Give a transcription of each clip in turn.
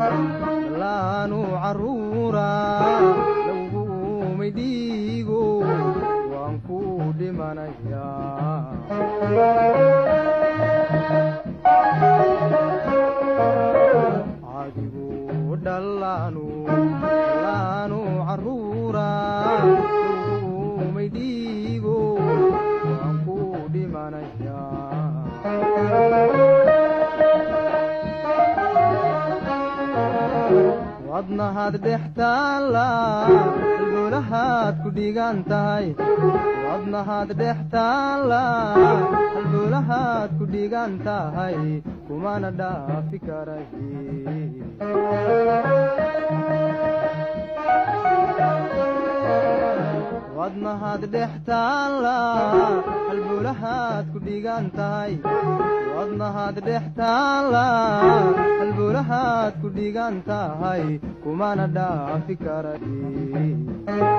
dhalaanu caruura lagu midhiigo waan ku dhimanayaa adigu dhalaanu caruura lagu midhiigo waan ku dhimanayaa wadnahaad dhex taalla halbowlahaad ku dhigan tahay wadnahaad dhex taalla halbowlahaad ku dhigan tahay kumana dhaafi karaye wadnahaad dhex taalla halbowlahaad ku dhigan tahay wadnahaad dhex taalla halbowlahaad ku dhigan tahay kumana dhaafi karaye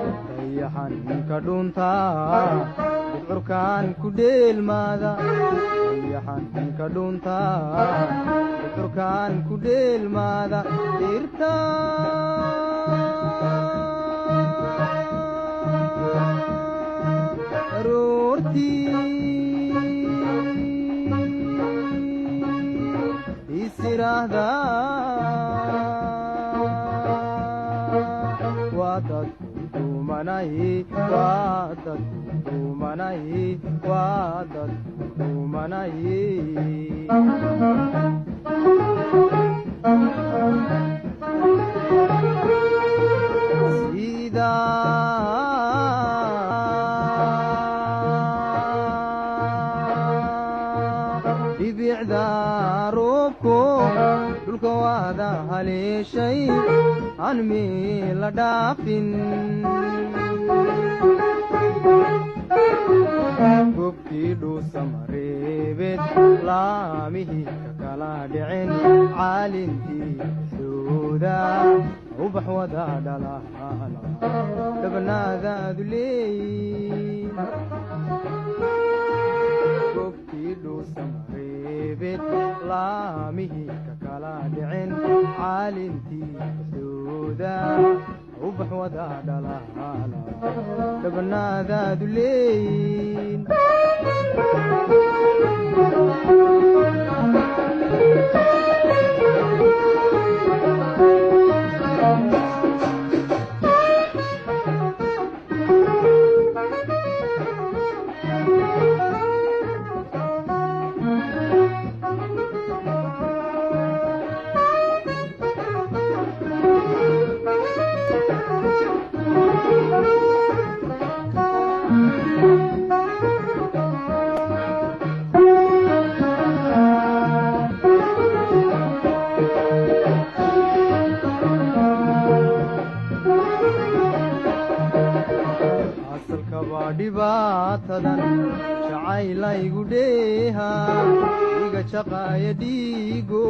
dayaxanka dhuntaa bucurkaan ku dheelmaada dayaxanka dhuntaa bucurkaan ku dheelmaada dhirta isiraahda waa dadku dhumanay waa dadku dhumanay waa dadku dhumanay sida dhibicda roobko dhulka waada haleeshay aan meel la dhaafin gobkii dhuusamareebed laamihii ka kala dhicin caalintii sooda ubax wada dhalaala dhabnaadaadu leey gobkii dhuusamareebed laamihii ka kala dhicin caalintii sooda ubax wada dhalaala dhabnaadaadu leeyin dhibaatadan jacaylaygu dheeha iga jaqaaya dhiigo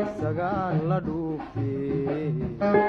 isagaan la dhuufe